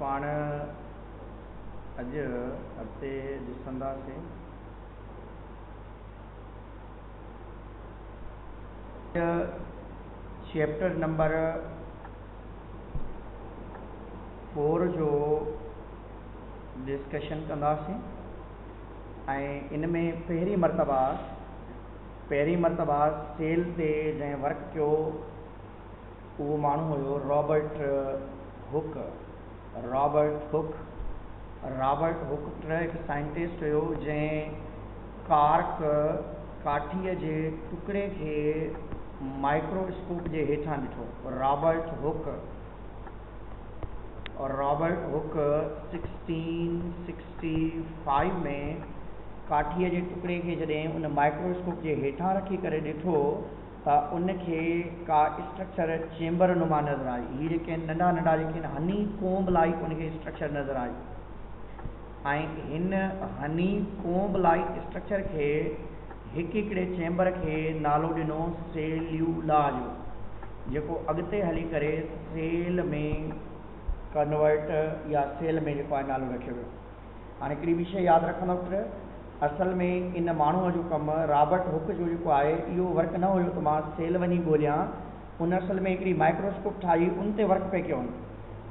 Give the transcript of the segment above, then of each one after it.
पाण अॼु अॻिते ॾिसंदासीं चैप्टर नंबर 4 जो डिस्कशन कंदासीं ऐं इन में पहिरीं मरतबा सेल ते जंहिं वर्क कयो उहो माण्हू हुयो रॉबर्ट हुक। रॉबर्ट हुक हिकु साइंटिस्ट हुयो जंहिं काठीअ जे टुकड़े खे माइक्रोस्कोप जे हेठां ॾिठो। रॉबर्ट हुक 1665 में काठीअ जे टुकड़े खे जॾहिं उन माइक्रोस्कोप जे हेठां रखी करे ॾिठो त उनखे का स्ट्रक्चर चेंबर नुमा नज़र आई। हीअ जेके नंढा जेके हनी कोम्ब लाइक उनखे स्ट्रक्चर नज़र आई ऐं हिन हनी कोम्ब लाइक स्ट्रक्चर खे हिकिड़े चेंबर खे नालो ॾिनो सेल्यूला जो, जेको अॻिते हली करे सेल में कन्वर्ट या सेल में जेको आहे नालो रखियो वियो। हाणे हिकिड़ी बि शइ यादि रखंदव त असल में इन माण्हूअ जो कमु रॉबर्ट हुक जो जेको आहे इहो वर्क न हुयो त मां सेल वञी ॻोल्हियां, उन असल में हिकिड़ी माइक्रोस्कोप ठाही उन ते वर्क पे कयो।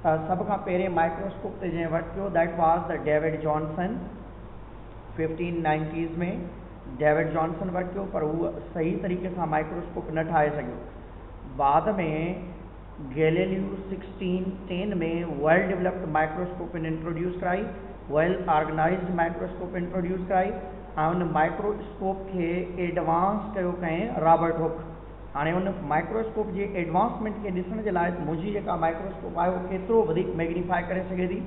त सभ खां पहिरें माइक्रोस्कोप ते जंहिं वर्क कयो that was the David Johnson. 1590s में डेविड जॉनसन वर्क कयो, पर उहो सही तरीक़े सां माइक्रोस्कोप न ठाहे सघियो। बाद में गैलीलियो 1610 में वेल डेवलप्ड माइक्रोस्कोप इंट्रोड्यूस कराई, वेल ऑर्गेनाइज्ड माइक्रोस्कोप इंट्रोड्यूस कराई ऐं उन माइक्रोस्कोप खे एडवांस कयो कंहिं रॉबर्ट हुक। हाणे उन माइक्रोस्कोप जे एडवांसमेंट खे ॾिसण जे लाइ मुंहिंजी जेका माइक्रोस्कोप आहे उहो केतिरो वधीक मैग्नीफाई करे सघे थी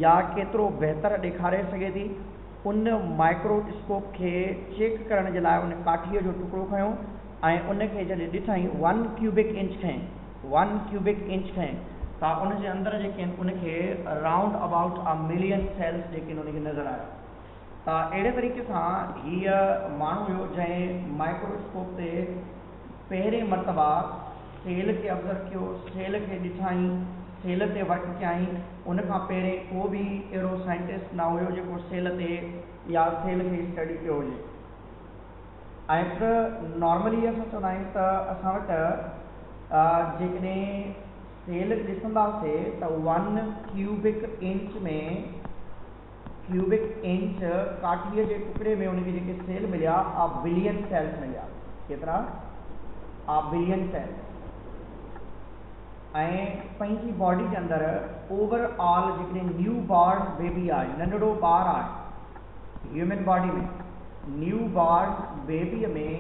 या केतिरो बहितर ॾेखारे सघे थी, उन माइक्रोस्कोप खे चेक करण जे लाइ उन काठीअ जो टुकड़ो खयों ऐं उनखे जॾहिं ॾिठई 1 क्यूबिक इंच खयं त उनजे अंदरि जेके आहिनि उनखे राउंड अबाउट 1 मिलियन सेल्स जेके आहिनि उनखे नज़र आया। त अहिड़े तरीक़े सां हीअ माण्हू हुयो जंहिं माइक्रोस्कोप ते पहिरें मरतबा सेल खे ऑब्ज़र्व कयो, सेल खे ॾिठाई, सेल ते वर्क कयाई। उन खां पहिरें को बि अहिड़ो साइंटिस्ट न हुयो जेको सेल ते या सेल खे स्टडी कयो हुजे। ऐं नॉर्मली असां चवंदा आहियूं त असां वटि जेकॾहिं सेल ॾिसंदासीं त 1 क्यूबिक इंच काठीअ जे टुकड़े में उनखे जेके सेल मिलिया बिलियन सेल्स मिलिया। केतिरा? Billion cells. ऐं पंहिंजी बॉडी जे अंदरि ओवरऑल जेकॾहिं न्यू बॉर्न बेबी आहे, नंढड़ो ॿारु आहे ह्यूमन बॉडी में, न्यू बॉर्न बेबीअ में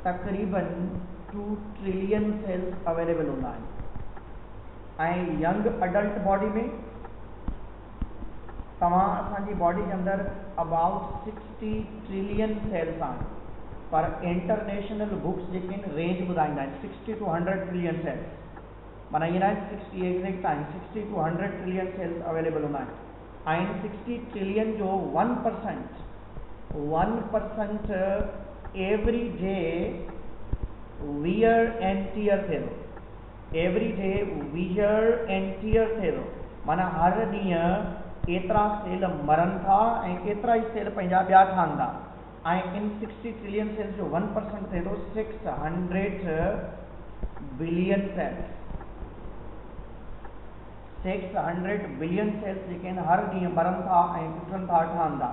तक़रीबन 2 ट्रिलियन सेल्स अवेलेबल हूंदा आहिनि ऐं यंग अडल्ट बॉडी में असांजी बॉडी जे अंदरि अबाउट 60 ट्रिलियन सेल्स आहिनि, पर इंटरनेशनल बुक्स जेके आहिनि रेंज ॿुधाईंदा आहिनि 60 to 100 ट्रिलियन सेल्स। माना ईअं न आहे 60 एग्ज़ैक्ट आहिनि, 60 to 100 ट्रिलियन सेल्स अवेलेबल हूंदा आहिनि ऐं 60 ट्रिलियन जो 1% every day wear and tear थिए थो। माना हर ॾींहुं एतिरा सेल मरनि था ऐं एतिरा ई सेल पंहिंजा ॿिया ठहनि था ऐं इन 60 ट्रिलियन सेल्स जो 1% थिए थो 600 बिलियन सेल्स। 600 बिलियन सेल्स जेके आहिनि हर ॾींहुं मरनि था ऐं टुटनि था, ठहनि था।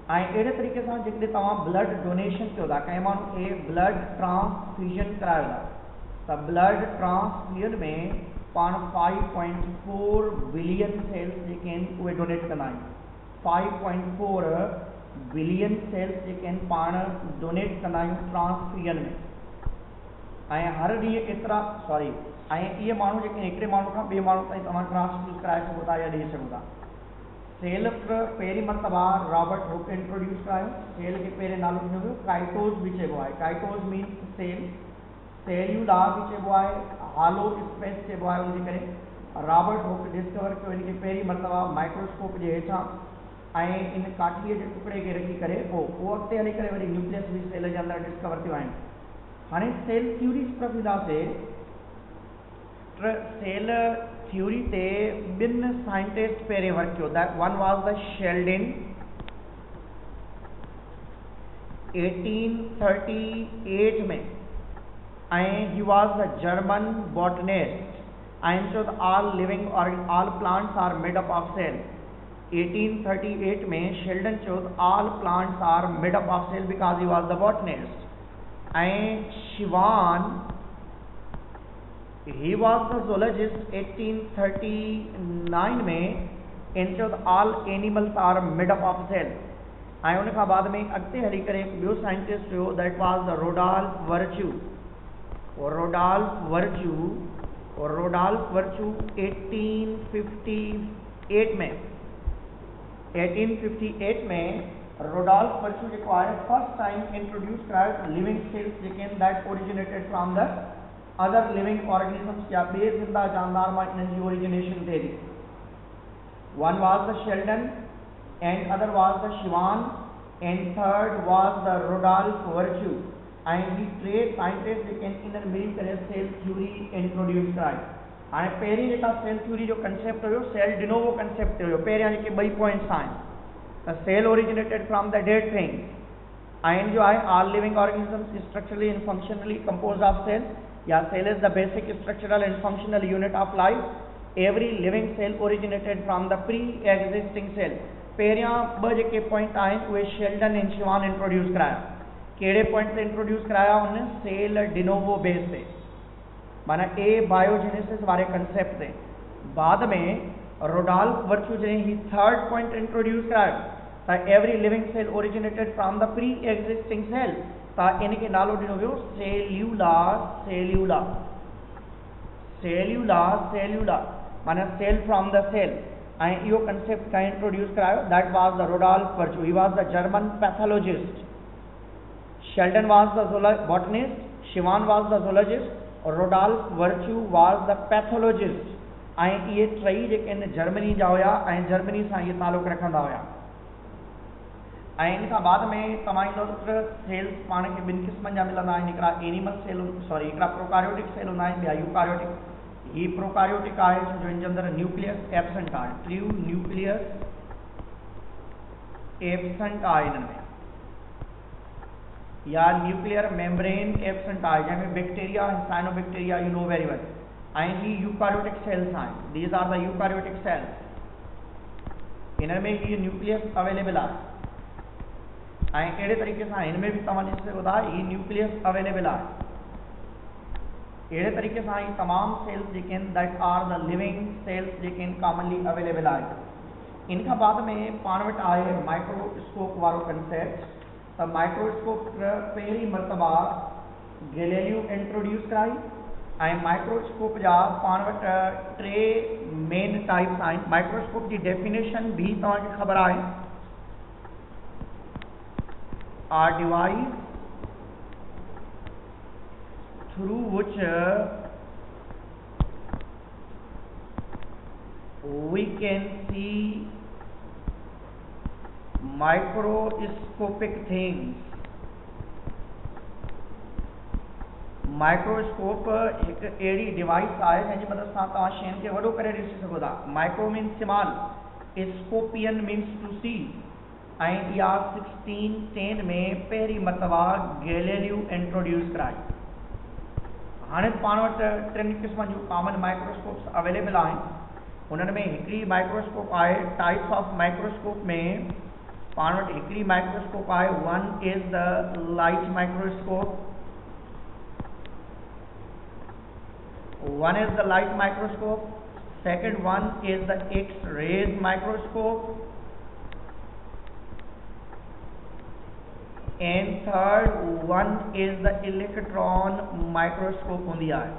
ऐं अहिड़े तरीक़े सां जेकॾहिं तव्हां ब्लड डोनेशन कयो था, कंहिं माण्हू खे ब्लड ट्रांसफ्यूजन करायो था, त ब्लड ट्रांसफ्यूजन में पाण 5.4 बिलियन सेल्स जेके आहिनि उहे डोनेट कंदा आहियूं। 5.4 बिलियन सेल्स जेके आहिनि पाण डोनेट कंदा आहियूं ट्रांसफ्यूजन में ऐं हर ॾींहुं एतिरा ऐं इहे माण्हू जेके हिकिड़े माण्हू खां ॿिए माण्हू ताईं तव्हां ट्रांसफ्यूज कराए सघो था या ॾेई सघो था। सेल पहिरीं मरतबा रॉबर्ट हुक इंट्रोड्यूस करायो। सेल खे पहिरें नालो ॾिनो वियो काइटोस बि चइबो आहे। काइटोस मीन्स सेल, सेल्यूला बि चइबो आहे, हालो स्पेस चइबो आहे। उनजे करे रॉबर्ट हुक डिस्कवर कयो इनखे पहिरीं मरतबा माइक्रोस्कोप जे हेठां ऐं इन काठीअ जे टुकड़े खे रखी करे पोइ अॻिते हली करे वरी न्यूक्लियस बि सेल जे अंदरि डिस्कवर थियूं आहिनि। हाणे सेल थ्योरीज़ तरफ़ ईंदासीं। सेल थ्योरी ते ॿिनि साइंटिस्ट पहिरें वर्क कयो। That one was the Sheldon 1838 में, and he was a German botanist, and so all plants are made up of cell. 1838 में Sheldon chose all plants are made up of cell because he was the botanist. And Schwann, he was the zoologist 1839 में, and chose all animals are made up of cell. ऐं उन खां बाद में अॻिते हली करे हिकु ॿियो साइंटिस्ट हुयो, that was the Rudolf Virchow. Rudolf Virchow 1858 में रोडॉल्फ वर्च्यू जेको आहे फर्स्ट टाइम इंट्रोड्यूस करायो लिविंग सेल्स जेके आहिनि that originated from the other living organisms, या ॿिए ज़िंदा जानदार मां इन्हनि जी ओरिजिनेशन थिए थी। One was the Sheldon, and other was the Schwann, and third was the Rodolph Virchow, and he टे साइंटिस्ट जेके इन्हनि मिली करे सेल थ्योरी इंट्रोड्यूस कराई। हाणे पहिरीं जेका सेल थ्योरी जो कंसेप्ट हुयो सेल डिनोवो कंसेप्ट हुयो। पहिरियां जेके ॿई पॉइंट्स आहिनि त cell originated from the dead things, ऐं जो आहे all living organisms structurally and functionally compose of cell, या cell is the basic structural and functional unit of life. Every living cell originated from the pre existing cell. पहिरियां ॿ जेके point आहिनि उहे Sheldon and श्वान introduce कराया। कहिड़े point ते इंट्रोड्यूस कराया? उन सेल डिनोवो बेस ते, माना ए बायोजेनेसिस वारे कंसेप्ट ते। बाद में रोडॉल्फ वर्च्यू जॾहिं ही थर्ड पॉइंट इंट्रोड्यूस करायो त every living cell originated from the pre existing cell, त इनखे नालो ॾिनो वियो सेल्यूला, माना सेल फ्रॉम द सेल। ऐं इहो कंसेप्ट कंहिं इंट्रोड्यूस करायो? That was the Rudolf Virchow. He was the German pathologist. Schleiden was the botanist, Schwann was the zoologist, और Rudolf Virchow was the pathologist. ऐं इहे टई जेके आहिनि जर्मनी जा हुया, ऐं जर्मनी सां इहे तालुक़ रखंदा हुया। ऐं इन खां बाद में तव्हां ईंदो त सेल्स पाण खे ॿिनि क़िस्मनि जा मिलंदा आहिनि। हिकिड़ा एनिमल सेल, हिकिड़ा प्रोकारियोटिक सेल हूंदा आहिनि, ॿिया यूकारियोटिक। ही प्रोकारियोटिक आहे छो जो इन जे अंदरि न्यूक्लियस एब्सेंट आहे, ट्रू न्यूक्लियस एब्सेंट आहे इन्हनि में, या न्यूक्लियर मेम्ब्रेन एब्सेंट आहे, जंहिंमें bacteria cyanobacteria you know very well. ऐं ही यूकारियोटिक सेल्स आहिनि, these are the eukaryotic cells. इन्हनि में ही न्यूक्लियस अवेलेबल आहे, ऐं अहिड़े तरीक़े सां हिन में बि तव्हां ॾिसी सघो था ही न्यूक्लियस अवेलेबल आहे। अहिड़े तरीक़े सां ही तमामु सेल्स जेके आहिनि that are the living cells जेके आहिनि कॉमनली अवेलेबल आहे। इन खां बाद में पाण वटि आहे माइक्रोस्कोप वारो कंसेप्ट। त माइक्रोस्कोप पहिरीं मरतबा गैलीलियो इंट्रोड्यूस कराई, ऐं माइक्रोस्कोप जा पाण वटि टे मेन टाइप्स आहिनि। माइक्रोस्कोप जी डेफिनेशन भी तव्हांखे ख़बर आहे, are device through which we can see microscopic things. Microscope एक अहिड़ी डिवाइस आहे जंहिंजी मदद सां तव्हां शयुनि खे वॾो करे ॾिसी सघो था। Micro means small, scopein means to see. ऐं इहा 1610 में पहिरीं मरतबा गैलीलियो इंट्रोड्यूस कराई। हाणे पाण वटि टिनि क़िस्मनि जूं कॉमन माइक्रोस्कोप्स अवेलेबल आहिनि। उन्हनि में हिकिड़ी माइक्रोस्कोप आहे, टाइप्स ऑफ माइक्रोस्कोप में पाण वटि हिकिड़ी माइक्रोस्कोप आहे। One is the light microscope, second one is the X-rays microscope, and third one is the electron microscope हूंदी आहे।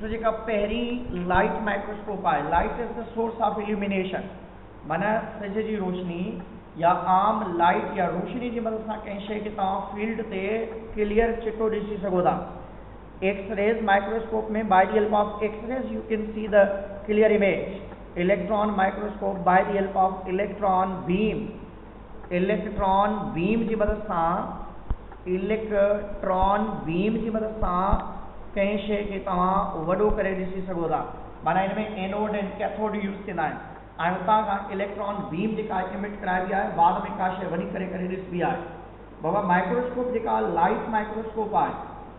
तो जेका पहिरीं लाइट माइक्रोस्कोप आहे, light is the source of illumination, माना सिज जी रोशनी या आम लाइट या रोशनी जी मदद सां कंहिं शइ खे तव्हां फील्ड ते क्लियर चिटो ॾिसी सघो था। एक्स-रेज माइक्रोस्कोप में by the help of X rays you can see the clear image. Electron microscope by the help of electron beam जी मदद सां कंहिं शइ खे तव्हां वॾो करे ॾिसी सघो था। माना हिन में एनोड ऐं कैथोड यूज़ थींदा आहिनि ऐं हुतां खां इलेक्ट्रॉन बीम जेका इमिट कराइबी आहे बाद में का शइ वञी करे ॾिसबी आहे। बाबा माइक्रोस्कोप जेका लाइट माइक्रोस्कोप आहे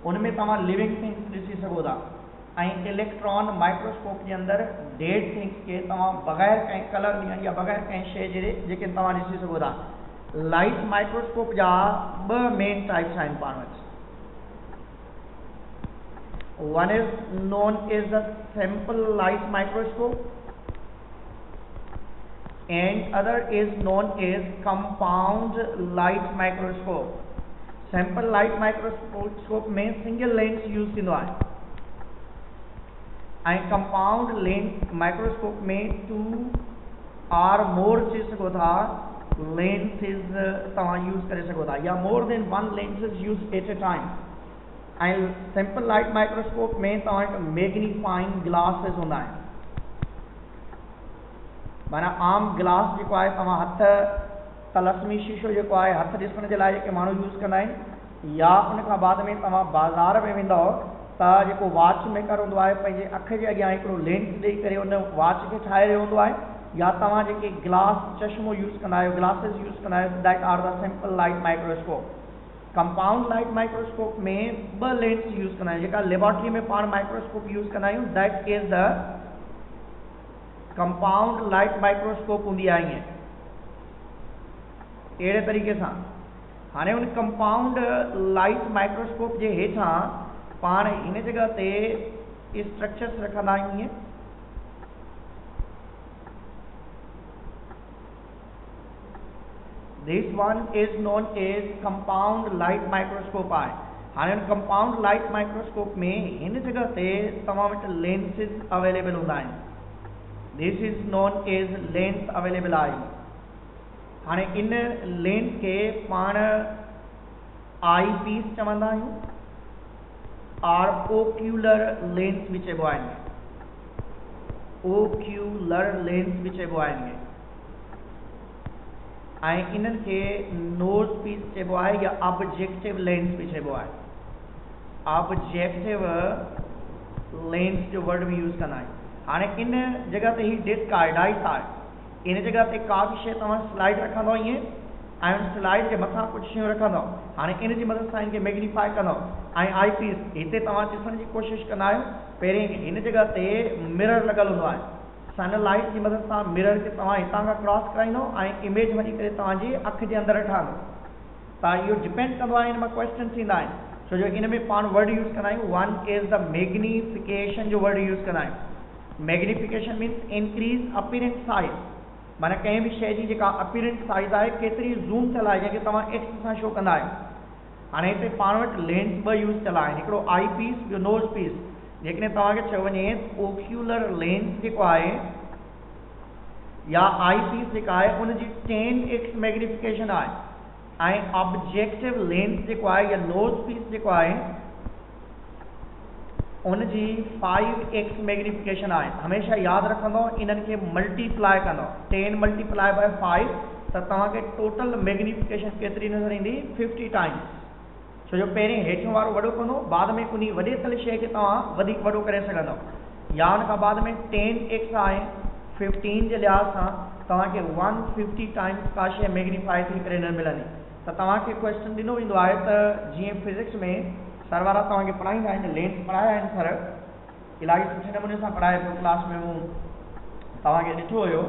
उन में तव्हां लिविंग थिंग्स ॾिसी सघो था ऐं इलेक्ट्रॉन माइक्रोस्कोप जे अंदरि डेड थिंग्स खे तव्हां बग़ैर कंहिं कलर ॾियण या बग़ैर कंहिं शइ जे जेके तव्हां ॾिसी सघो था। लाइट माइक्रोस्कोप जा ॿ मेन टाइप्स आहिनि पाण वटि। One is known as the sample light microscope and other is known as compound light microscope. Sample light microscope में single lens यूज़ थींदो आहे ऐं compound lens microscope में 2 or more चई सघो था lenses तव्हां यूज़ करे सघो था या more than one lenses used at a time। ऐं सिंपल लाइट माइक्रोस्कोप में तव्हां वटि मैग्नीफाइंग ग्लासेस हूंदा आहिनि। माना आम ग्लास जेको आहे तव्हां हथ तलस्मी शीशो जेको आहे हथ ॾिसण जे लाइ जेके माण्हू यूज़ कंदा आहिनि या उन खां बाद में तव्हां बाज़ार में वेंदव त जेको वॉच मेकर हूंदो आहे पंहिंजे अख जे अॻियां हिकिड़ो लेंस ॾेई करे उन वॉच खे ठाहे रहियो हूंदो आहे या तव्हां जेके ग्लास चश्मो यूज़ कंदा आहियो ग्लासेस यूज़ कंदा आहियो that are the simple light microscope. Compound light microscope में 2 लेंस यूज़ कंदा आहियूं जेका लेबोरेटरी में पाण माइक्रोस्कोप यूज़ कंदा आहियूं that is the compound light microscope हूंदी आहे। ईअं अहिड़े तरीक़े सां हाणे उन कंपाउंड लाइट माइक्रोस्कोप जे हेठां पाण हिन जगह ते स्ट्रक्चर्स रखंदा आहियूं। ईअं This one is known as compound light microscope आहे। हाणे कंपाउंड लाइट माइक्रोस्कोप में हिन जगह ते तव्हां वटि लेंसिस अवेलेबल हूंदा आहिनि। This is known as lens available आहे। हाणे इन लेंस खे पाण आई पीस चवंदा आहियूं और ओक्यूलर लेंस बि चइबो आहे। ओक्यूलर लेंस बि चइबो आहे ऐं इन्हनि खे नोज पीस चइबो आहे या ऑब्जेक्टिव लेंस बि चइबो आहे। ऑब्जेक्टिव लेंस जो वर्ड बि यूज़ कंदा आहियूं। हाणे इन जगह ते ही डिस्क आहे डाइस आहे इन जगह ते का बि शइ तव्हां स्लाइड रखंदव ईअं ऐं उन स्लाइड जे मथां कुझु शयूं रखंदव। हाणे इन जी मदद सां इनखे मैग्नीफाई कंदव ऐं आई पीस हिते तव्हां ॾिसण जी कोशिशि कंदा आहियो। पहिरीं हिन जगह ते मिरर लॻल हूंदो आहे। सनलाइट जी मदद सां मिरर खे तव्हां हितां खां क्रॉस कराईंदो ऐं इमेज वञी करे तव्हांजी अखि जे अंदरि ठहंदो। त इहो डिपेंड कंदो आहे हिन मां क्वेश्चन थींदा आहिनि छो जो इन में पाण वर्ड यूज़ कंदा आहियूं। वन इज़ द मैग्नीफिकेशन जो वर्ड यूज़ कंदा आहियूं। Magnification means increase apparent size. माना कंहिं बि शइ जी जेका अपीरेंट साइज आहे केतिरी ज़ूम थियल आहे जंहिंखे तव्हां एक्स सां शो कंदा आहियो। हाणे हिते पाण वटि लेंस 2 यूज़ थियल आहिनि हिकिड़ो आई पीस ॿियो नोज़ पीस। जेकॾहिं तव्हांखे चयो वञे ओक्यूलर लेंस जेको आहे या आई पीस जेका आहे उनजी 10x मैग्नीफिकेशन आहे ऐं ऑब्जेक्टिव लेंस जेको आहे या नोज़ पीस जेको आहे उनजी 5x मैग्नीफिकेशन आहे। हमेशह यादि रखंदो इन्हनि खे मल्टीप्लाई कंदो 10 मल्टीप्लाई बाय 5 त तव्हांखे टोटल मैग्नीफिकेशन केतिरी नज़र ईंदी 50 टाइम्स। छो जो पहिरीं हेठि वारो वॾो कंदो बाद में उन वॾे तल शइ खे तव्हां वधीक वॾो करे सघंदव या उन खां बाद में 10x आहे 15 जे लिहाज़ सां तव्हांखे 150 टाइम्स का शइ मैग्नीफाई थी करे न मिलंदी। त तव्हांखे क्वेश्चन ॾिनो वेंदो आहे त जीअं फिज़िक्स में सर वारा तव्हांखे पढ़ाईंदा आहिनि लेंस पढ़ाया आहिनि सर इलाही सुठे नमूने सां पढ़ाए पियो क्लास में मूं तव्हांखे ॾिठो हुयो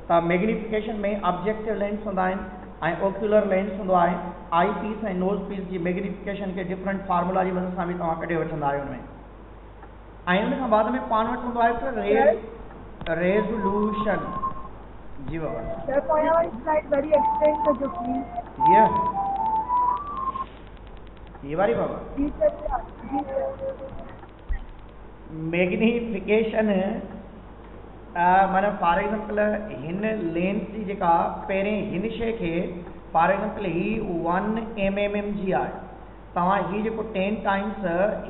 त मैग्नीफिकेशन में ऑब्जेक्टिव लेंस हूंदा आहिनि ऐं ओक्यूलर लेंस हूंदो आहे। आई पीस ऐं नोज़ पीस जी मैग्नीफिकेशन खे डिफरेंट फार्मूला जी मदद सां बि तव्हां कढे वठंदा आहियो हुन में। ऐं उन खां बाद में पाण वटि हूंदो आहे रेज़ोल्यूशन। जी बाबा ये वाली बाबा मैग्नीफिकेशन माना फॉर एग्जांपल हिन लेंस जी जेका पहिरें हिन शइ खे फॉर एग्जांपल ही 1 mm जी आहे तव्हां ही जेको 10 टाइम्स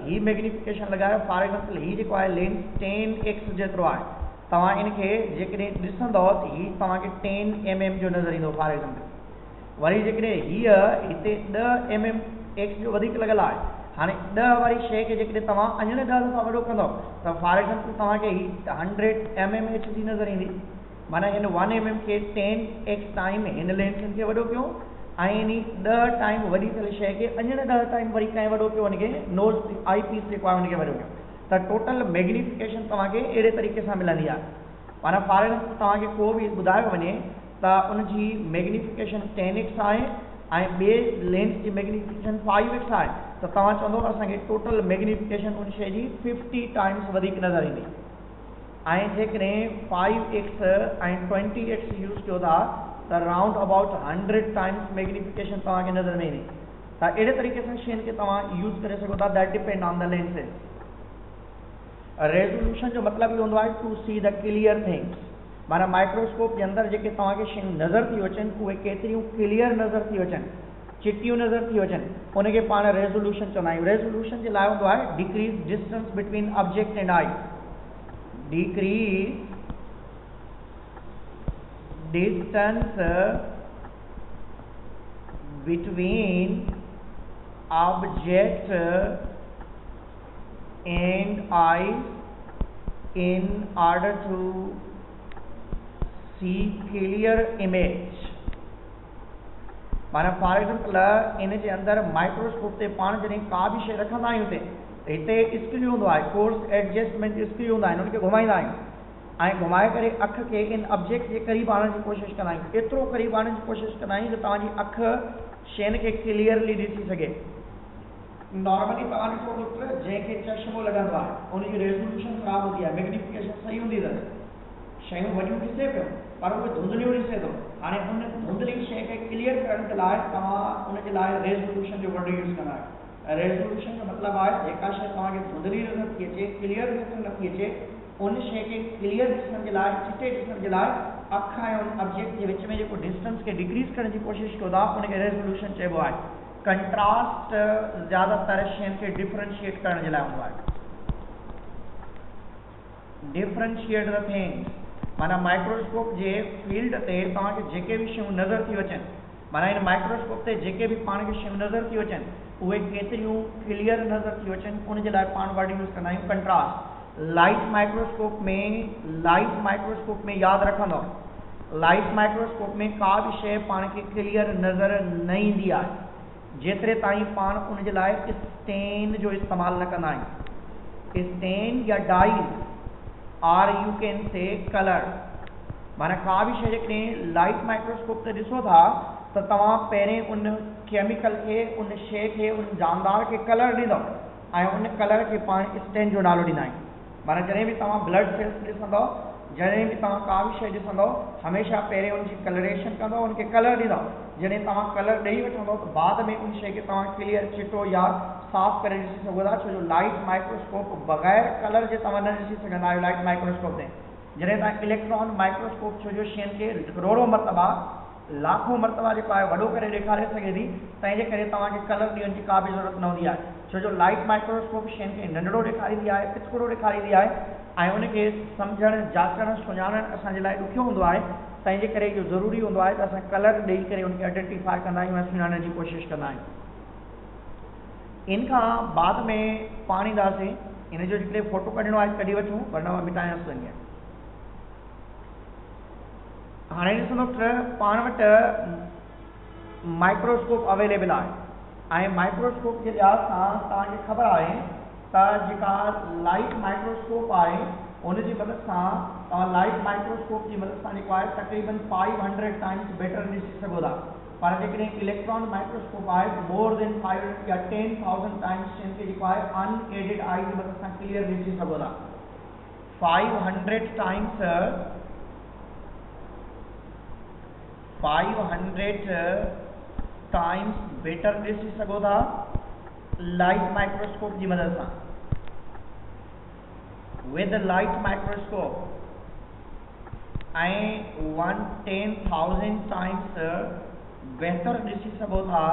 ही मैग्नीफिकेशन लॻायो। फॉर एग्जांपल ही जेको आहे लेंस 10x जेतिरो आहे तव्हां इनखे जेकॾहिं ॾिसंदव त ही तव्हांखे 10 mm जो नज़र ईंदो फॉर एग्जांपल। वरी जेकॾहिं हीअ हिते 10 mm x जो वधीक लॻल आहे हाँ 10 वारी शे के जेकॾहिं तव्हां अञण 10 दफ़ा वॾो कंदव त फॉर एग्जाम्पल तव्हांखे 100 mm जी नज़र ईंदी, माना हिन 1 mm के 10x टाइम हिन लेंस खे वॾो कयो ऐं इन 10 टाइम वॾी थियल शइ खे अञण 10 टाइम वरी कंहिं वॾो कयो, हुनखे नोज़ आई पीस जेको आहे हुनखे वॾो कयो, त टोटल मैग्निफिकेशन तव्हांखे अहिड़े तरीक़े सां मिलंदी आहे। माना फॉर एग्जाम्पल तव्हांखे को बि ॿुधायो वञे त उनजी मैग्निफिकेशन 10x आहे ऐं ॿिए लेंस जी मैग्निफिकेशन 5x आहे, त तव्हां चवंदो असांखे टोटल मैग्निफिकेशन उन शइ जी 50 टाइम्स वधीक नज़र ईंदी। ऐं जेकॾहिं 5x ऐं 20x यूज़ कयो था त राउंड अबाउट 100 टाइम्स मैग्निफिकेशन तव्हांखे नज़र में ईंदी। त अहिड़े तरीक़े सां शयुनि खे तव्हां यूज़ करे सघो था, that depend on the lenses. Resolution जो मतिलबु इहो हूंदो आहे to see the clear things, माना माइक्रोस्कोप जे अंदरि जेके तव्हांखे शयूं नज़र थी अचनि उहे केतिरियूं क्लियर नज़र थी अचनि, चिटियूं नज़र थी अचनि, उनखे पाण रेज़ोल्यूशन चवंदा आहियूं। रेज़ोल्यूशन जे लाइ हूंदो आहे decrease distance between object and I, decrease distance between object and eyes in order to see clear image। माना फॉर एग्जाम्पल इन जे अंदरि माइक्रोस्कोप ते पाण जॾहिं का बि शइ रखंदा आहियूं हिते स्क्रू हूंदो आहे, कोर्स एडजस्टमेंट स्क्रू हूंदा आहिनि, उनखे घुमाईंदा आहियूं ऐं घुमाए करे अख खे इन ऑब्जेक्ट जे क़रीब आणण जी कोशिशि कंदा आहियूं, एतिरो क़रीब आणण जी कोशिशि कंदा आहियूं त तव्हांजी अख शयुनि खे क्लियरली ॾिसी सघे। नॉर्मली तव्हां ॾिसो मित्र जंहिंखे चश्मो लॻंदो आहे उनजी रेज़ोल्यूशन ख़राबु हूंदी आहे, मैग्निफिकेशन सही हूंदी अथसि, शयूं वॾियूं ॾिसे पियो पर उहे धुंधलियूं ॾिसे थो। हाणे उन धुंधली शइ खे क्लियर करण जे लाइ तव्हां उनजे लाइ रेज़ोल्यूशन जो वर्ड यूज़ कंदा आहियो। रेज़ोल्यूशन जो मतिलबु आहे जेका शइ तव्हांखे धुंधली नज़र थी अचे, क्लियर नज़र नथी अचे, उन शइ खे क्लियर ॾिसण जे लाइ, चिटे ॾिसण जे लाइ अख ऐं उन ऑब्जेक्ट जे विच में जेको डिस्टेंस खे डिक्रीज़ करण जी कोशिशि कयो था उनखे रेज़ोल्यूशन चइबो आहे। कंट्रास्ट ज़्यादातर शयुनि खे डिफरेंशिएट करण जे लाइ हूंदो आहे। डिफरेंशिएट द थिंग्स, माना माइक्रोस्कोप जे फील्ड ते तव्हांखे जेके बि शयूं नज़र थी अचनि, माना इन माइक्रोस्कोप ते जेके बि पाण खे शयूं नज़र थी अचनि उहे केतिरियूं क्लियर नज़र थी अचनि उनजे लाइ पाण वर्ड यूज़ कंदा आहियूं कंट्रास्ट। लाइट माइक्रोस्कोप में यादि रखंदो, लाइट माइक्रोस्कोप में का बि शइ पाण खे क्लियर नज़र न ईंदी आहे जेतिरे ताईं पाण उन जे लाइ स्टेन जो इस्तेमालु न कंदा आहियूं। स्टेन या डाइज और यू कैन से कलर, माना का बि शइ जेकॾहिं लाइट माइक्रोस्कोप ते ॾिसो था त तव्हां पहिरें उन केमिकल खे, उन शइ खे, उन जानदार खे कलर ॾींदव ऐं उन कलर खे पाण स्टेन जो नालो ॾींदा आहियूं। माना जॾहिं बि तव्हां ब्लड सेल्स ॾिसंदव, जॾहिं बि तव्हां का बि शइ ॾिसंदव, हमेशह पहिरें उनजी कलरेशन कंदव, उनखे कलर ॾींदव। जॾहिं तव्हां कलर ॾेई वठंदव त बाद में उन शइ खे तव्हां क्लियर चिटो या साफ़ करे ॾिसी सघो था, छो जो लाइट माइक्रोस्कोप बग़ैर कलर जे तव्हां न ॾिसी सघंदा आहियो। लाइट माइक्रोस्कोप ते जॾहिं तव्हां इलेक्ट्रॉन माइक्रोस्कोप, छो जो शयुनि खे करोड़ों मरतबा, लाखों मरतबा जेको आहे वॾो करे ॾेखारे सघे थी, तंहिंजे करे तव्हांखे कलर ॾियण जी का बि ज़रूरत न हूंदी आहे, छो जो लाइट माइक्रोस्कोप शयुनि खे नंढड़ो ॾेखारींदी आहे, पिचकड़ो ॾेखारींदी आहे ऐं उनखे सम्झणु, जाचणु, सुञाणणु असांजे लाइ ॾुखियो हूंदो आहे। तंहिंजे करे इहो ज़रूरी हूंदो आहे त असां कलर ॾेई करे उनखे आइडेंटिफाई कंदा आहियूं ऐं सुञाणण जी कोशिशि कंदा आहियूं। इन खां बाद में पाण ईंदासीं, इन जो जेकॾहिं फ़ोटो कढणो आहे कढी वठूं, वरना मां मिटायांसि वञे। हाणे ॾिसंदो पाण वटि माइक्रोस्कोप अवेलेबल आहे ऐं माइक्रोस्कोप जे लिहाज़ सां तव्हांखे ख़बर आहे त जेका लाइट माइक्रोस्कोप आहे उनजी मदद सां तव्हां लाइट माइक्रोस्कोप जी मदद सां जेको आहे तक़रीबन 500 टाइम्स बेटर ॾिसी सघो था, पर जेकॾहिं इलेक्ट्रॉन माइक्रोस्कोप आहे मोर देन 500 या 10,000 टाइम्स शयुनि खे जेको आहे अनएडेड आई जी मदद सां क्लियर ॾिसी सघो था। 500 टाइम्स बेटर ॾिसी सघो था लाइट माइक्रोस्कोप जी मदद सां। विद लाइट माइक्रोस्कोप ऐं 10,000 टाइम्स बहितर ॾिसी सघो था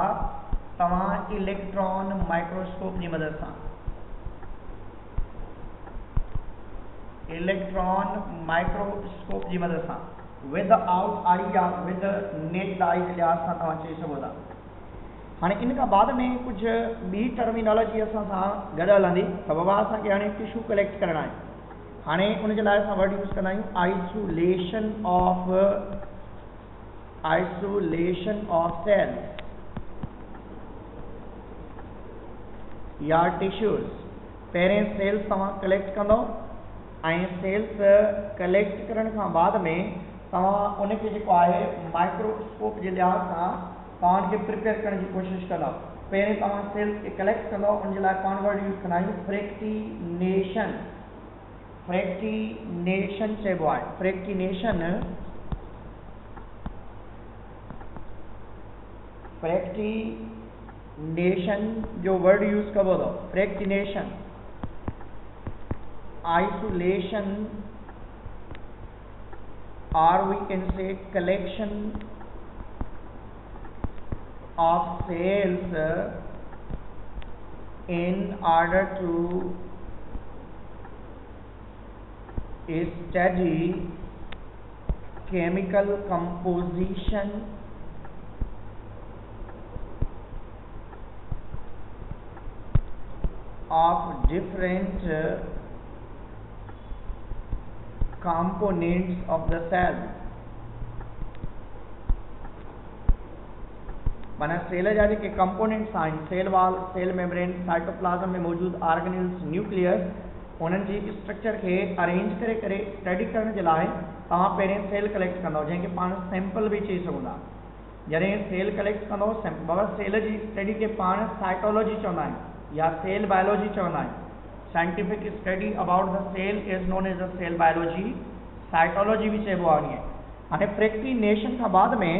तव्हां इलेक्ट्रॉन माइक्रोस्कोप जी मदद सां। इलेक्ट्रॉन माइक्रोस्कोप जी मदद सां विद आउट आई या विद नेट आई जे लिहाज़ सां तव्हां चई सघो था। हाँ इन का बाद में कुछ बी टर्मिनोलॉजी असां सां गॾु हलंदी त बाबा असांखे हाणे टिशू कलेक्ट करणा है। हाणे उन जे लाइ असां वर्ड यूज़ कंदा आहियूं आइसोलेशन ऑफ सेल्स या टिश्यूज़। पहिरें सेल्स तव्हां कलेक्ट कंदो ऐं सेल्स कलेक्ट करण खां बाद में तव्हां उनखे जेको आहे माइक्रोस्कोप जे लिहाज़ सां तव्हांखे प्रिपेयर करण जी कोशिशि कंदो। पहिरें तव्हां सेल्स खे कलेक्ट कंदो उन जे लाइ पाण वर्ड यूज़ कंदा आहियूं फ्रैक्टिनेशन चइबो आहे। फ्रैक्टिनेशन जो वर्ड यूज़ कबो अथव। फ्रैक्टिनेशन, isolation, or we can say collection of cells in order to study chemical composition of different components of the cell। माना सेल जा जेके कंपोनेंट्स आहिनि, cell wall, cell membrane, cytoplasm में मौजूद ऑर्गेनेल्स, न्यूक्लियस, उन्हनि जी स्ट्रक्चर खे अरेंज करे स्टडी करण जे लाइ तव्हां पहिरें सेल कलेक्ट कंदो, जंहिंखे पाण सैंपल बि चई सघूं था। जॾहिं सेल कलेक्ट कंदो बाबा सेल जी स्टडी खे पाण साइटोलॉजी चवंदा आहियूं या सेल बायोलॉजी चवंदा आहियूं। Scientific study about the cell is known as the cell biology, cytology भी चइबो आहे। हाणे फ्रैक्टिनेशन खां बाद में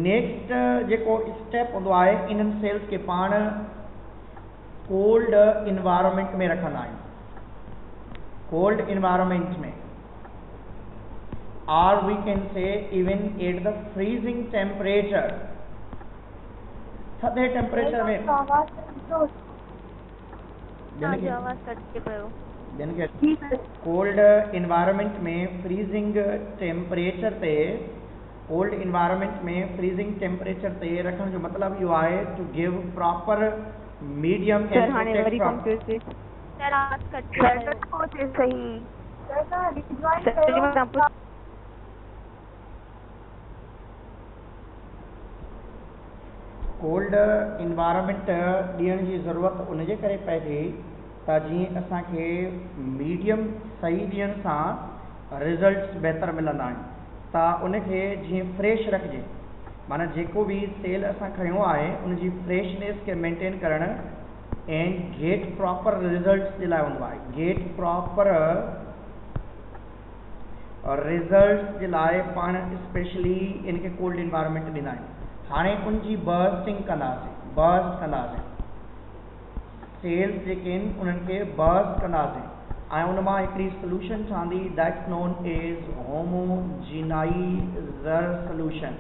नेक्स्ट जेको स्टेप हूंदो आहे, इन्हनि सेल्स खे पाण कोल्ड इन्वायरमेंट में रखंदा आहियूं। कोल्ड इन्वायरमेंट में, और we can say even at the freezing temperature, थधे टेम्परेचर में कोल्ड इन्वायरमेंट में फ्रीजिंग टेम्परेचर ते रखण जो मतिलबु इहो आहे to give proper medium cold environment ॾियण जी ज़रूरत उनजे करे पए थी त जीअं असांखे मीडियम सही ॾियण सां रिज़ल्ट्स बहितर मिलंदा आहिनि। त उनखे जीअं फ्रेश रखिजे, माना जेको बि सेल असां खयो आहे उनजी फ्रेशनेस खे मेंटेन करणु एंड गेट प्रॉपर रिज़ल्ट्स जे लाइ हूंदो आहे। गेट प्रॉपर रिज़ल्ट्स जे लाइ पाण स्पेशली इनखे कोल्ड इन्वायरमेंट ॾींदा आहियूं। हाणे उनजी बर्स्टिंग कंदासीं सेल्स जेके आहिनि उन्हनि खे बर्स्ट कंदासीं ऐं उन मां हिकिड़ी सोल्यूशन ठहंदी दैट्स नोन एज होमोजिनाइज़र सोल्यूशन।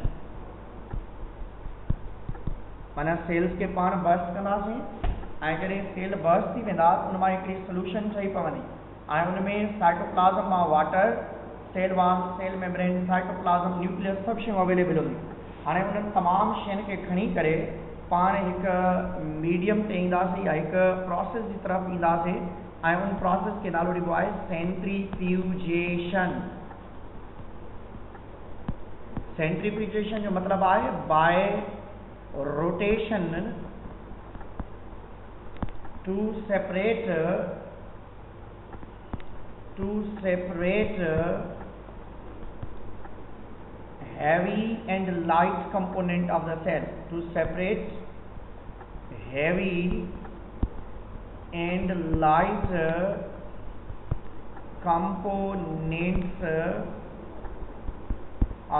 माना सेल्स खे पाण बर्स्ट कंदासीं ऐं जॾहिं सेल बर्स्ट थी वेंदा उन मां हिकिड़ी सोल्यूशन ठही पवंदी ऐं उन में साइटोप्लाज्म मां water, cell wall, cell membrane, cytoplasm, nucleus सभु शयूं अवेलेबल हूंदियूं। हाणे उन्हनि तमामु शयुनि खे खणी करे पाण हिकु मीडियम ते ईंदासीं या हिकु प्रोसेस जी तरफ़ ईंदासीं ऐं उन प्रोसेस खे नालो ॾिबो आहे सेंट्रीफ्यूजेशन। सेंट्रीफ्यूजेशन जो मतिलबु आहे by rotation to separate heavy and light component of the cell, to separate heavy and light components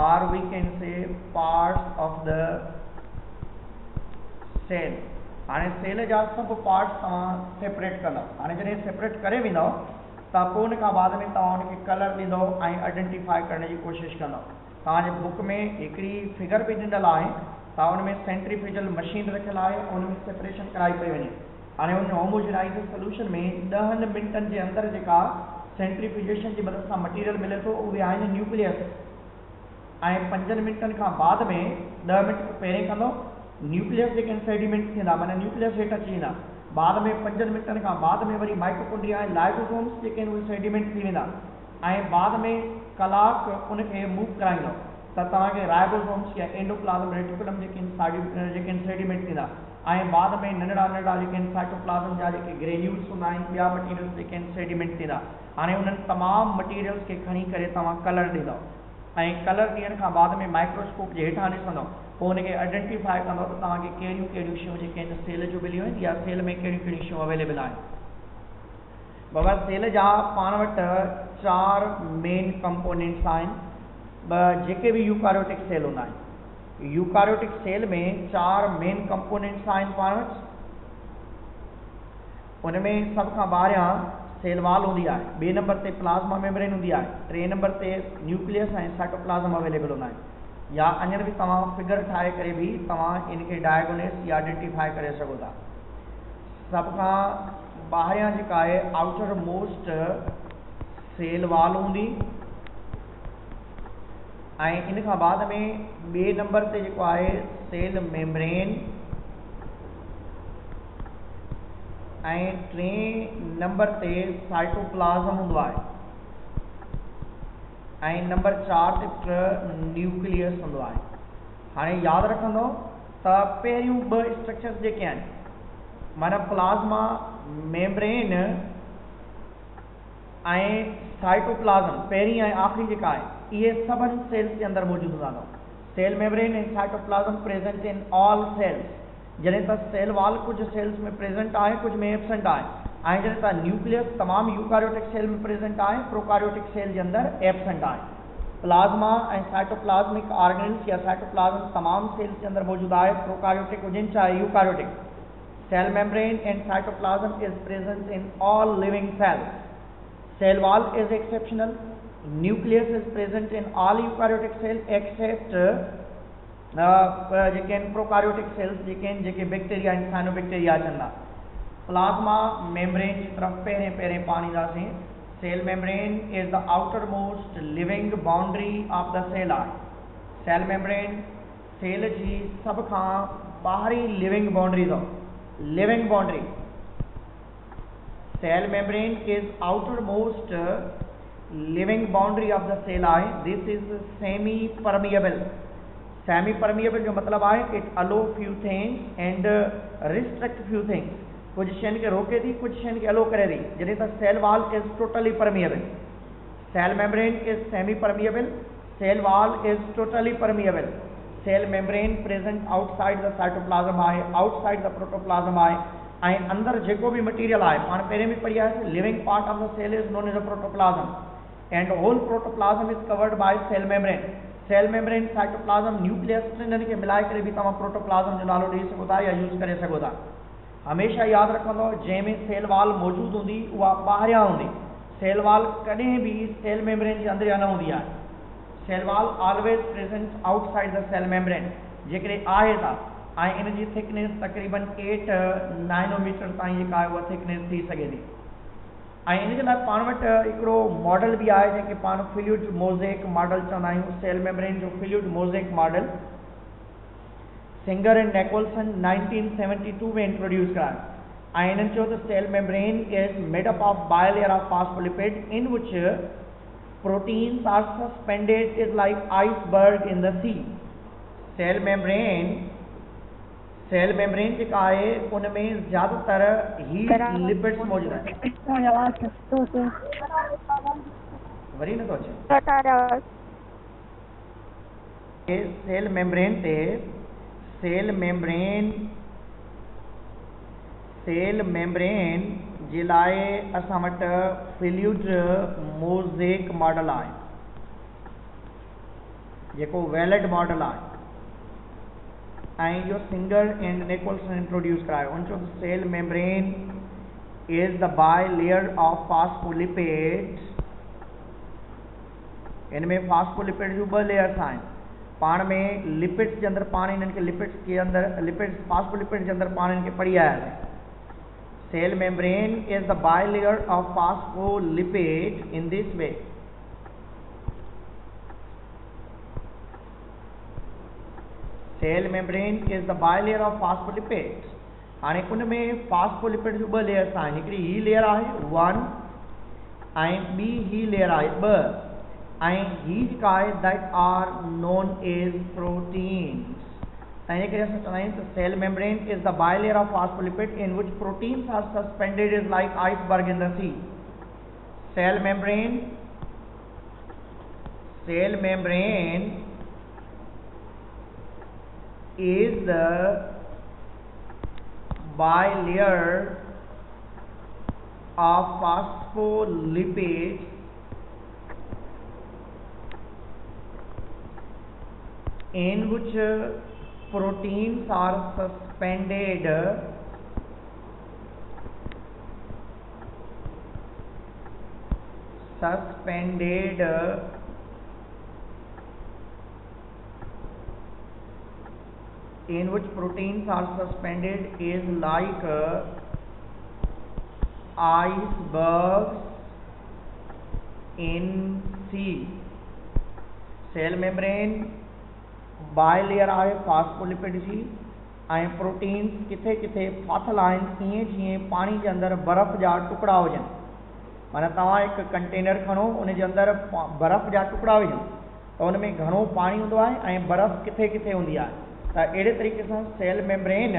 or we can say parts of the cell। हाणे सेल जा सभु पार्ट्स तव्हां सेपरेट कंदव। हाणे जॾहिं सेपरेट करे वेंदव त पोइ उन खां बाद में तव्हां उनखे कलर ॾींदव ऐं आइडेंटिफाई करण जी कोशिशि कंदव। तव्हांजे बुक में हिकिड़ी फिगर बि ॾिनल आहे, तव्हां उन में सेंट्रीफ्यूजल मशीन रखियल आहे, उन में सेपरेशन कराई पई वञे। हाणे उन होमोजेनाइज़र सोल्यूशन में 10 मिंटनि जे अंदरि जेका सेंट्रीफ्यूजेशन जी मदद सां मटीरियल मिले थो उहे आहिनि न्यूक्लियस, ऐं 5 मिंटनि खां बाद में 10 मिंट पहिरें कंदो न्यूक्लियस जेके सेडिमेंट थींदा, माना न्यूक्लियस हेठि अची वेंदा, बाद में 5 मिनटनि खां बाद में वरी माइटोकॉन्ड्रिया ऐं लाइसोसोम्स जेके आहिनि उहे सेडिमेंट थी वेंदा, ऐं बाद में कलाक उनखे मूव कराईंदो त तव्हांखे राइबोसोम्स या एंडोप्लाज्म रेटिकुलम जेके सेडिमेंट थींदा, ऐं बाद में नंढड़ा नंढड़ा जेके साइटोप्लाज्म जा जेके ग्रेन्यूल्स हूंदा आहिनि, ॿिया मटीरियल्स जेके आहिनि सेडिमेंट थींदा। हाणे उन्हनि तमामु मटीरियल्स खे खणी करे तव्हां कलर ॾींदव, ऐं कलर ॾियण खां बाद में माइक्रोस्कोप जे हेठां ॾिसंदव, पोइ हुनखे आइडेंटिफाई कंदव त तव्हांखे कहिड़ियूं कहिड़ियूं शयूं जेके आहिनि सेल जूं मिलियूं आहिनि या सेल में कहिड़ियूं कहिड़ियूं शयूं अवेलेबल आहिनि। बाबा सेल जा पाण वटि 4 मेन कंपोनेंट्स आहिनि। जेके बि यूकारियोटिक सेल हूंदा आहिनि, यूकारियोटिक सेल में 4 मेन कंपोनेंट्स आहिनि पाण वटि। उनमें सभ खां ॿाहिरियां सेल वॉल हूंदी आहे, 2 नंबर ते प्लाज़्मा मेम्ब्रेन हूंदी आहे, 3 नंबर ते न्यूक्लियस ऐं साइटोप्लाज्म अवेलेबल हूंदा आहिनि। या अञा बि तव्हां फिगर ठाहे करे बि तव्हां इनखे डायगोनेस या आइडेंटिफाई करे सघो था। सभ खां ॿाहिरियां जेका आहे आउटर मोस्ट सेल वॉल हूंदी, ऐं इन खां बाद में 2 नंबर ते जेको आहे सेल मेम्ब्रेन, ऐं 3 नंबर ते साइटोप्लाज्म हूंदो आहे, ऐं नंबर 4 ते न्यूक्लियस हूंदो आहे। हाणे यादि रखंदो त पहिरियूं 2 स्ट्रक्चर्स जेके आहिनि, माना प्लाज़्मा मेम्ब्रेन ऐं साइटोप्लाज्म, पहिरीं ऐं आख़िरी जेका आहे, इहे सभिनी सेल्स जे अंदरि मौजूदु हूंदा अथव। Cell membrane and cytoplasm present in all cells, जॾहिं त सेल वॉल कुझु सेल्स में प्रेजेंट आहे, कुझु में एब्सेंट आहे, ऐं जॾहिं त न्यूक्लियस तमामु यूकारियोटिक सेल में प्रेजेंट आहे, प्रोकारियोटिक सेल जे अंदरि एब्सेंट आहे। प्लाज़्मा ऐं साइटोप्लाज्मिक ऑर्गेनल्स या साइटोप्लाज्म तमामु सेल्स जे अंदरि मौजूदु आहे, प्रोकारियोटिक हुजनि चाहे eukaryotic. Cell membrane and cytoplasm is present in all living cells. Cell wall is exceptional. Nucleus is present in all eukaryotic cells except जेके आहिनि प्रोकारियोटिक सेल्स जेके आहिनि, जेके बैक्टीरिया आहिनि, साइनोबैक्टीरिया अचनि था। प्लाज़्मा मेम्ब्रेन जी तरफ़ पहिरें पाण ईंदासीं। Cell membrane is the outer most living boundary of the cell आहे। सेल मेम्ब्रेन सेल जी सभ खां ॿाहिरीं लिविंग बाउंड्री अथव, living boundary. Cell membrane is outermost living boundary of the cell eye. This is semi-permeable. Semi-permeable जो मतलब आहे it allow few things and restrict few things. कुछ शयुनि खे रोके थी, कुछ शयुनि खे अलो करे थी। जॾहिं त cell wall is totally permeable. Cell membrane is semi-permeable. Cell wall is totally permeable. Cell membrane present outside the cytoplasm आहे, outside the protoplasm आहे, ऐं अंदर जेको भी मटीरियल आहे, पाण पहिरें भी पढ़ी आहे, living part of the cell is known as a protoplasm and whole protoplasm is covered by cell membrane. Cell membrane, cytoplasm, nucleus, टिनि खे मिलाए करे भी तव्हां प्रोटोप्लाज्म जो नालो ॾेई सघो था या यूज़ करे सघो था। हमेशा यादि रखंदो जंहिंमें सेल वॉल मौजूदु हूंदी उहा ॿाहिरियां हूंदी। सेल वॉल कॾहिं भी सेल मेम्ब्रेन जे अंदरियां न हूंदी आहे। Cell wall always present outside the cell membrane. जेकॾहिं आहे त ऐं इन जी थिकनेस तक़रीबन 8 नैनोमीटर ताईं जेका आहे उहा थिकनेस थी सघे थी। ऐं इन जे लाइ पाण वटि हिकिड़ो मॉडल भी आहे जंहिंखे पाण फ्लूइड मोज़ेक मॉडल चवंदा आहियूं। सेल मेम्ब्रेन जो fluid mosaic model Singer and Nicolson 1972 में इंट्रोड्यूस करायो। ऐं इन्हनि चयो त cell membrane is made up of bilayer of phospholipid in which proteins are suspended is like iceberg in the sea. Cell membrane जेका आहे उनमें ज़्यादातर हीट लिपिड्स मौजूद आहिनि। वरी नथो अचे। सेल मेम्ब्रेन जे लाइ असां वटि फ्लूइड मोज़ेक मॉडल आहे जेको वैलिड मॉडल आहे ऐं इहो सिंगर एंड निकोलसन इंट्रोड्यूस करायो। उन चयो cell membrane is the bilayer of phospholipids. इनमें फॉस्फोलिपिड जूं 2 लेयर्स आहिनि। पाण में लिपिड्स जे अंदरि पाण इन्हनि खे लिपिड्स फॉस्फोलिपिड जे अंदरि पाण इन्हनि खे पढ़ी आयासीं। Cell membrane is the bilayer of phospholipid in this way. Cell membrane is the bilayer of phospholipids. हाणे उन में फॉस्फोलिपिड जो ॿ लेयर्स आहिनि, हिकिड़ी ही लेयर आहे 1 ऐं ॿी ही लेयर आहे 2, ऐं ही जेका आहे that are known as proteins. ऐं करे असां चवंदा आहियूं त cell membrane is the bilayer of phospholipid in which proteins are suspended is like iceberg in the sea. Cell membrane is the bilayer of phospholipids in which proteins are suspended in which proteins are suspended is like icebergs in sea। Cell membrane bilayer आहे phospholipid जी, ऐं proteins किथे किथे फाथल आहिनि, ईअं जीअं पाणी जे अंदरि बर्फ़ जा टुकड़ा हुजनि। माना तव्हां हिकु कंटेनर खणो, उन जे अंदरि बर्फ़ जा टुकड़ा विझो त उन में घणो पाणी हूंदो आहे ऐं बर्फ़ किथे किथे हूंदी आहे। त अहिड़े तरीक़े सां सेल मेम्ब्रेन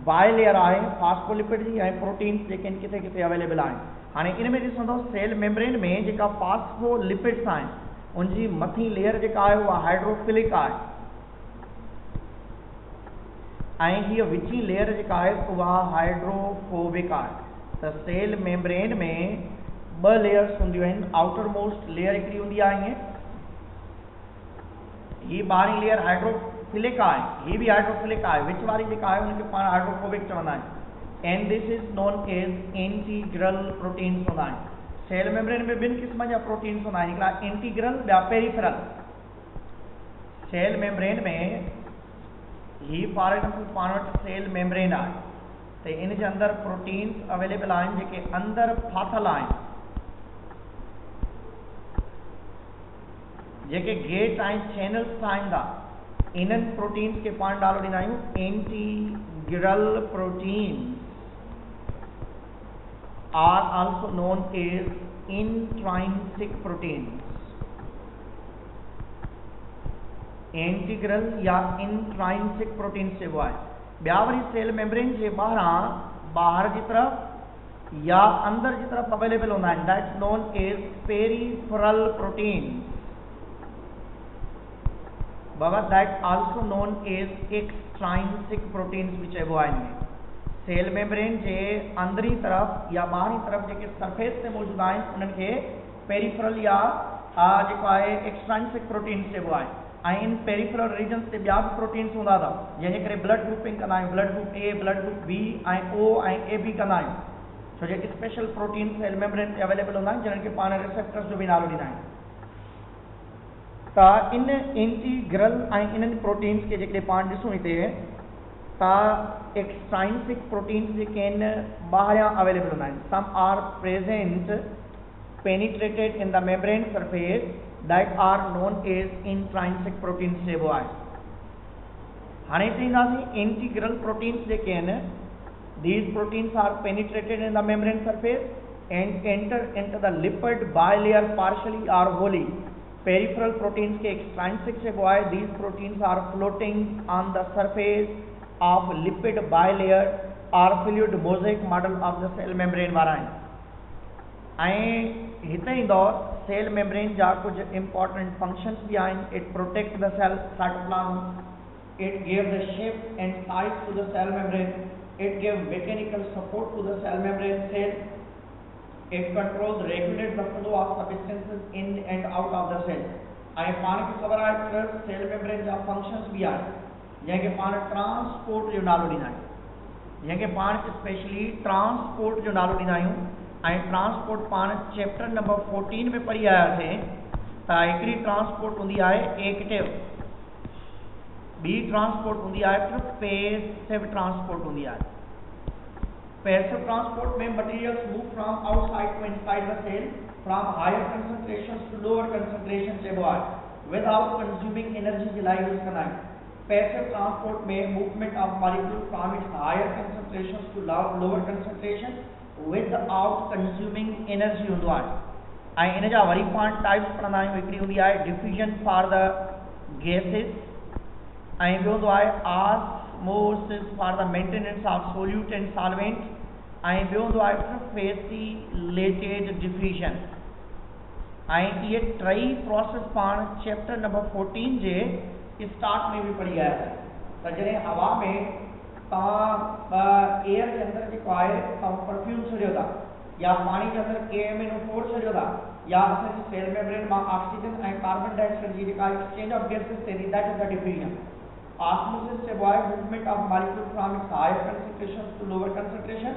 बायलेयर आहे फॉस्फोलिपिड जी, ऐं प्रोटीन्स जेके आहिनि किथे किथे अवेलेबल आहिनि। हाणे इन में ॾिसंदो सेल मेम्ब्रेन में जेका फॉस्फोलिपिड्स आहिनि उनजी मथी लेयर जेका आहे उहा हाइड्रोफिलिक आहे, ऐं हीअ विची लेयर जेका आहे उहा हाइड्रोफोबिक आहे। त सेल मेम्ब्रेन में ॿ लेयर्स हूंदियूं आहिनि। आउटर मोस्ट लेयर हिकिड़ी हूंदी आहे ईअं, हीअ ॿारहीं लेयर हाइड्रोफिलिक आहे, हीअ बि हाइड्रोफिलिक आहे, विच वारी जेका आहे उनखे पाण हाइड्रोफोबिक चवंदा आहिनि। And this is known as integral proteins हूंदा आहिनि। सेल मेम्ब्रेन में ॿिनि क़िस्म जा प्रोटीन्स हूंदा आहिनि, हिकिड़ा इंटीग्रल ॿिया पेरिफेरल। सेल मेम्ब्रेन में ही फॉर एग्जाम्पल पाण वटि सेल मेम्ब्रेन आहे त इन जे अंदरि प्रोटीन्स अवेलेबल आहिनि जेके अंदरि फाथल आहिनि, जेके गेट ऐं चैनल्स ठाहिनि था, इन्हनि प्रोटीन्स खे पाण नालो ॾींदा आहियूं इंटीग्रल प्रोटीन्स आर आल्सो नोन एज इंट्राइंसिक प्रोटीन्स। इंटीग्रल या इंट्राइंसिक प्रोटीन्स चइबो आहे। ॿिया वरी सेल मेम्ब्रेन जे ॿाहिरि जी तरफ़ या अंदरि जी तरफ़ अवेलेबल हूंदा आहिनि, that's known as peripheral proteins, but that also known as extrinsic proteins भी चइबो आहे इनमें। सेल मेम्ब्रेन जे अंदरी तरफ़ या ॿाहिरीं तरफ़ जेके सरफेस ते मौजूद आहिनि उन्हनि खे पेरिफेरल या जेको आहे एक्सट्रांसिक प्रोटीन्स चइबो आहे। ऐं इन पेरिफेरल रीजन्स ते ॿिया बि प्रोटीन्स हूंदा अथव, जंहिंजे करे ब्लड ग्रुपिंग कंदा आहियूं, blood group A, blood group B ऐं ओ ऐं ए बी कंदा आहियूं, छो जो स्पेशल प्रोटीन सेल मेम्ब्रेन ते अवेलेबल हूंदा आहिनि जिन्हनि खे पाण रिसेप्टर्स जो बि नालो ॾींदा आहियूं। त इन इंटीग्रल ऐं इन्हनि प्रोटीन्स खे जेकॾहिं पाण ॾिसूं हिते त एक्सट्राइंसिक प्रोटीन्स जेके आहिनि ॿाहिरियां अवेलेबल हूंदा आहिनि। Some are present penetrated in the membrane surface that are known as intrinsic proteins चइबो आहे। हाणे हिते ईंदासीं इंटीग्रल प्रोटीन्स जेके आहिनि, these proteins are penetrated in the membrane surface and enter into the lipid bilayer partially or wholly. Peripheral proteins के extrinsic चइबो आहे। These proteins are floating on the surface of lipid bilayer or fluid mosaic model of the cell membrane वारा आहिनि। ऐं हिते ईंदो sale membrane जा कुझु इंपॉर्टेंट फंक्शंस भी आहिनि। It protect the cell cytoplasm, it give the shape and size to the cell membrane, it give mechanical support to the cell membrane cell, it controls regulate the flow of substances in and out of the cell। ऐं पाण खे ख़बर आहे त cell membrane जा functions भी आहिनि जंहिंखे पाण ट्रांसपोर्ट जो नालो ॾींदा आहियूं, जंहिंखे पाण स्पेशली ट्रांसपोर्ट जो नालो ॾींदा आहियूं। ऐं ट्रांसपोर्ट पाण चैप्टर नंबर 14 में पढ़ी आयासीं त हिकिड़ी ट्रांसपोर्ट हूंदी आहे एक्टिव, ॿी ट्रांसपोर्ट हूंदी आहे पैसिव ट्रांसपोर्ट हूंदी आहे। Passive transport में materials move from outside to inside the cell from higher concentrations to lower concentrations चइबो आहे without consuming energy जे लाइ यूज़ कंदा आहियूं। पैसिव ट्रांसपोर्ट में movement of molecule from its higher concentrations to lower concentration without consuming energy हूंदो आहे। ऐं इन जा वरी पाण टाइप्स पढ़ंदा आहियूं। हिकिड़ी हूंदी आहे डिफ्यूजन फॉर द गैसेस, ऐं ॿियो हूंदो आहे osmosis for the maintenance of solute and solvent, ऐं ॿियो हूंदो आहे फेसिलेटेड डिफ्यूजन। ऐं इहे टई प्रोसेस पाण चैप्टर नंबर 14 जे स्टार्ट में भी पढ़ी आहे। त जॾहिं हवा में तव्हां एयर जे अंदरि जेको आहे तव्हां परफ्यूम छॾियो था, या पानी के अंदर KMnO4 छॾियो था, या असांजी सेल मेम्ब्रेन में ऑक्सीजन ऐं कार्बन डाइऑक्साइड जी जेका एक्सचेंज ऑफ गैसेस थिए थी, that is the diffusion. Osmosis चइबो आहे movement of molecule from its higher concentration to lower concentration,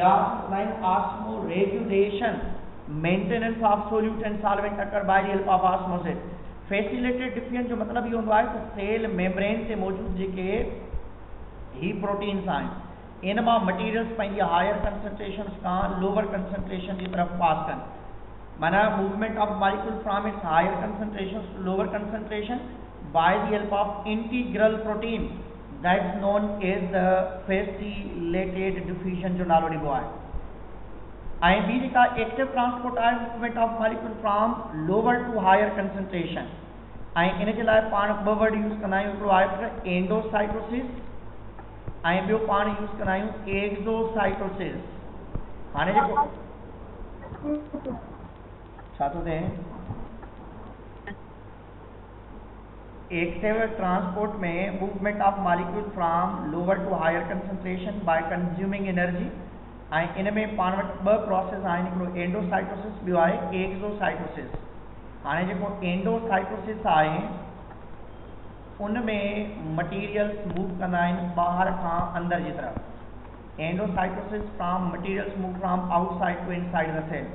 या osmoregulation maintenance of solute and solvent occur by the help of osmosis. Facilitated diffusion जो मतलब ये होंदो आहे त सेल मेम्ब्रेन ते मौजूद जेके ही प्रोटीन्स आहिनि इन मां मटीरियल्स पंहिंजी हायर कंसंट्रेशन खां लोअर कंसंट्रेशन की तरफ पास कनि। माना movement of molecule from its higher concentration to lower concentration by the help of integral protein, that's known as the facilitated diffusion जो नालो ॾिबो आहे। ऐं ॿी जेका एक्टिव ट्रांसपोर्ट आहे movement of molecule from lower to higher concentration, ऐं इन जे लाइ पाण ॿ वर्ड यूज़ कंदा आहियूं। हिकिड़ो आहे एंडोसाइटोसिस ऐं ॿियो पाण यूज़ कंदा आहियूं एक्सोसाइटोसिस। हाणे जेको छा थो थिए, एक्टिव ट्रांसपोर्ट में movement of molecule from lower to higher concentration by consuming energy, ऐं इन में पाण वटि ॿ प्रोसेस आहिनि, हिकिड़ो एंडोसाइटोसिस, ॿियो आहे एक्सोसाइटोसिस। हाणे जेको एंडोसाइटोसिस आहे उन में मटीरियल्स मूव कंदा आहिनि ॿाहिरि खां अंदर जी तरफ। Endocytosis from materials move from outside to inside the cell.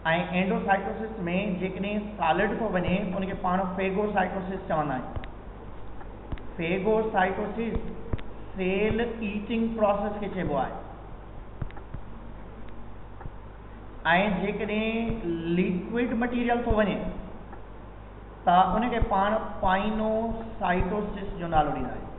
ऐं एंडोसाइटोसिस में जेकॾहिं सॉलिड थो वञे उनखे पाण फेगोसाइटोसिस चवंदा आहियूं। फेगोसाइटोसिस सेल ईटिंग प्रोसेस खे चइबो आहे। ऐं जेकॾहिं लिक्विड मटीरियल थो वञे त उनखे पाण पाइनोसाइटोसिस जो नालो ॾींदा आहियूं।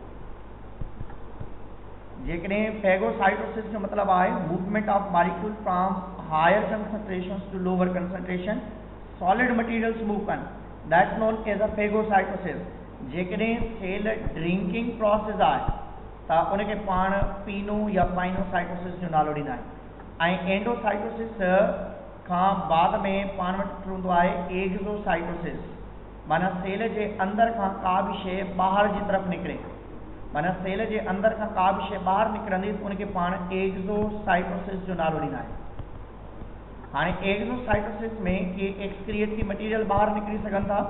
जेकॾहिं फेगोसाइटोसिस जो मतिलबु आहे movement of molecule from higher concentration to lower concentration, solid materials move कनि, that's known as a phagocytosis. जेकॾहिं सेल ड्रिंकिंग प्रोसेस आहे त उनखे पाण पीनो या पाइनोसाइटोसिस जो नालो ॾींदा आहियूं। ऐं एंडोसाइटोसिस खां बाद में पाण वटि हूंदो आहे एक्सोसाइटोसिस, माना सेल जे अंदर खां का बि शइ ॿाहिरि जी तरफ़ निकिरे, माना सेल जे अंदर खां का बि शइ ॿाहिरि निकिरंदी त उनखे पाण एक्सोसाइटोसिस जो नालो ॾींदा आहियूं। हाणे एक्सोसाइटोसिस में के एक्सक्रिएटरी मटीरियल ॿाहिरि निकिरी सघनि था,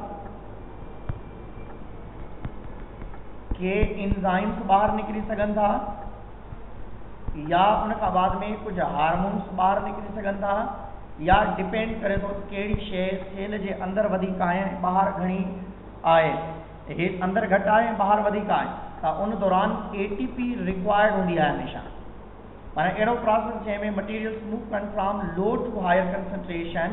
के एंजाइम्स ॿाहिरि निकिरी सघनि था, या उन खां बाद में कुछ हार्मोन्स ॿाहिरि निकिरी सघनि था, या डिपेंड करे थो कहिड़ी शइ सेल जे अंदरि वधीक आहे ऐं ॿाहिरि घणी आहे, हे अंदरि घटि आहे ऐं ॿाहिरि वधीक आहे, त उन दौरान ATP रिक्वायर्ड हूंदी आहे हमेशा। माना अहिड़ो प्रोसेस जंहिंमें मटीरियल्स मूव कनि from low to higher concentration,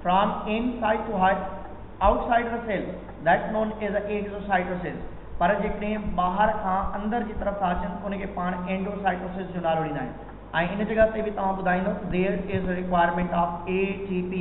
from inside to outside the cell, that's known as a exocytosis. पर जेकॾहिं ॿाहिरि खां अंदरि जी तरफ़ था अचनि उनखे पाण एंडोसाइटोसिस जो नालो ॾींदा आहियूं। ऐं इन जॻह ते बि तव्हां ॿुधाईंदो there is requirement of ATP,